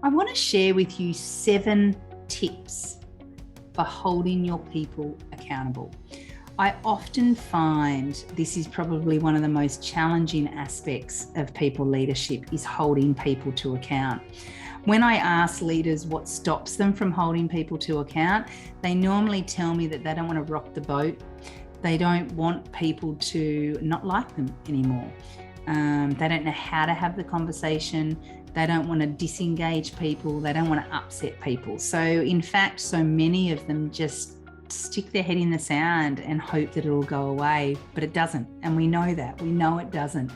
I want to share with you 7 tips for holding your people accountable. I often find this is probably one of the most challenging aspects of people leadership is holding people to account. When I ask leaders what stops them from holding people to account, they normally tell me that they don't want to rock the boat. They don't want people to not like them anymore. They don't know how to have the conversation. They don't want to disengage people. They don't want to upset people. So in fact, so many of them just stick their head in the sand and hope that it'll go away, but it doesn't. And we know that. We know it doesn't.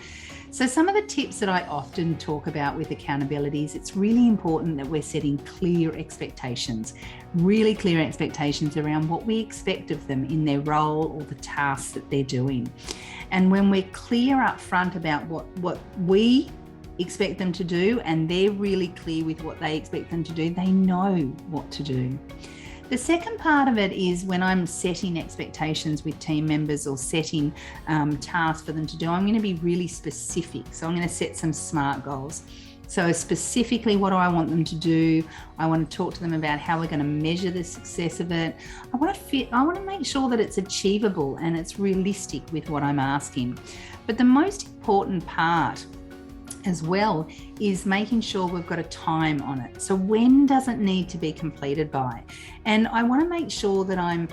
So some of the tips that I often talk about with accountability is it's really important that we're setting clear expectations, really clear expectations around what we expect of them in their role or the tasks that they're doing. And when we're clear up front about what we expect them to do and they're really clear with what they expect them to do, they know what to do. The second part of it is when I'm setting expectations with team members or setting tasks for them to do, I'm going to be really specific. So I'm going to set some SMART goals. So specifically, what do I want them to do? I want to talk to them about how we're going to measure the success of it. I want to make sure that it's achievable and it's realistic with what I'm asking. But the most important part as well is making sure we've got a time on it. So when does it need to be completed by? And I want to make sure that I'm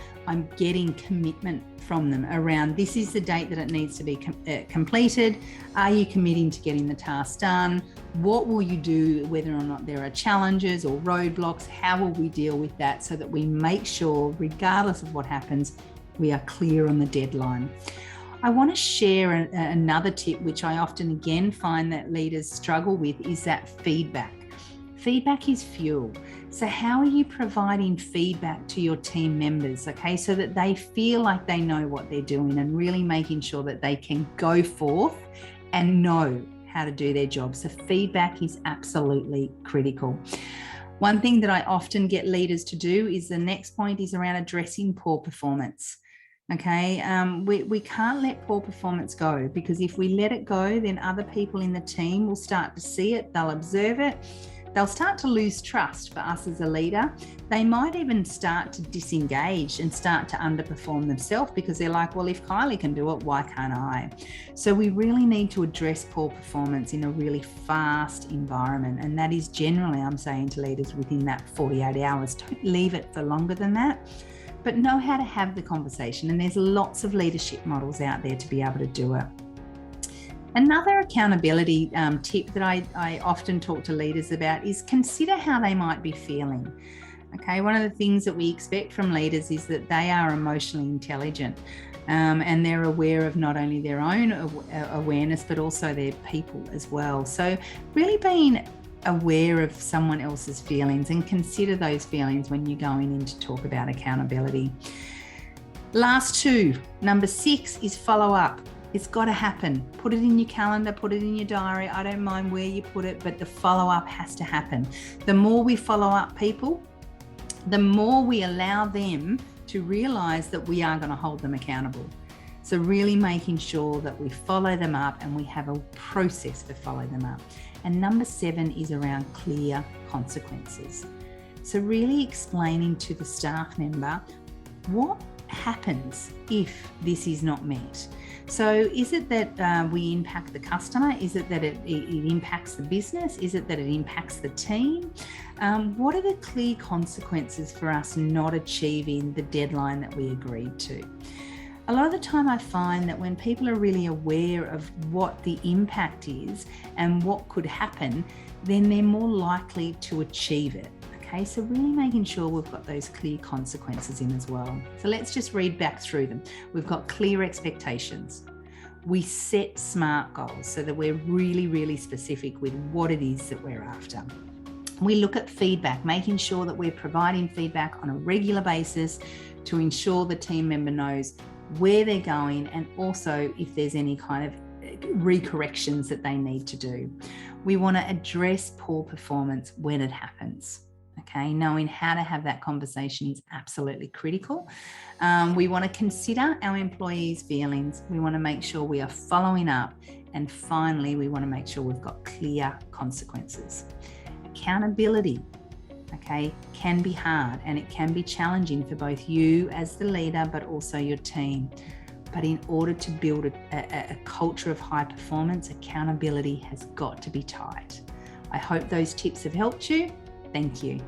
getting commitment from them around this is the date that it needs to be completed. Are you committing to getting the task done? What will you do whether or not there are challenges or roadblocks? How will we deal with that so that we make sure, regardless of what happens, we are clear on the deadline? I want to share another tip, which I often again find that leaders struggle with, is that feedback. Feedback is fuel. So how are you providing feedback to your team members, okay, so that they feel like they know what they're doing and really making sure that they can go forth and know how to do their job. So feedback is absolutely critical. One thing that I often get leaders to do is the next point is around addressing poor performance. Okay, we can't let poor performance go, because if we let it go, then other people in the team will start to see it, they'll observe it, they'll start to lose trust for us as a leader. They might even start to disengage and start to underperform themselves because they're like, well, if Kylie can do it, why can't I? So we really need to address poor performance in a really fast environment. And that is generally, I'm saying to leaders, within that 48 hours. Don't leave it for longer than that, but know how to have the conversation. And there's lots of leadership models out there to be able to do it. Another accountability tip that I often talk to leaders about is consider how they might be feeling. Okay, one of the things that we expect from leaders is that they are emotionally intelligent and they're aware of not only their own awareness, but also their people as well. So really being aware of someone else's feelings and consider those feelings when you're going in to talk about accountability. Last 2, number 6 is follow up. It's got to happen. Put it in your calendar, put it in your diary. I don't mind where you put it, but the follow up has to happen. The more we follow up people, the more we allow them to realize that we are going to hold them accountable. So really making sure that we follow them up and we have a process to follow them up. And number 7 is around clear consequences. So really explaining to the staff member what happens if this is not met. So is it that we impact the customer? Is it that it impacts the business? Is it that it impacts the team? What are the clear consequences for us not achieving the deadline that we agreed to? A lot of the time I find that when people are really aware of what the impact is and what could happen, then they're more likely to achieve it. Okay, so really making sure we've got those clear consequences in as well. So let's just read back through them. We've got clear expectations. We set SMART goals so that we're really, really specific with what it is that we're after. We look at feedback, making sure that we're providing feedback on a regular basis to ensure the team member knows where they're going and also if there's any kind of recorrections that they need to do. We want to address poor performance when it happens. Okay, knowing how to have that conversation is absolutely critical. We want to consider our employees' feelings. We want to make sure we are following up. And finally, we want to make sure we've got clear consequences. accountability, okay, can be hard and it can be challenging for both you as the leader, but also your team. But in order to build a culture of high performance, accountability has got to be tight. I hope those tips have helped you. Thank you.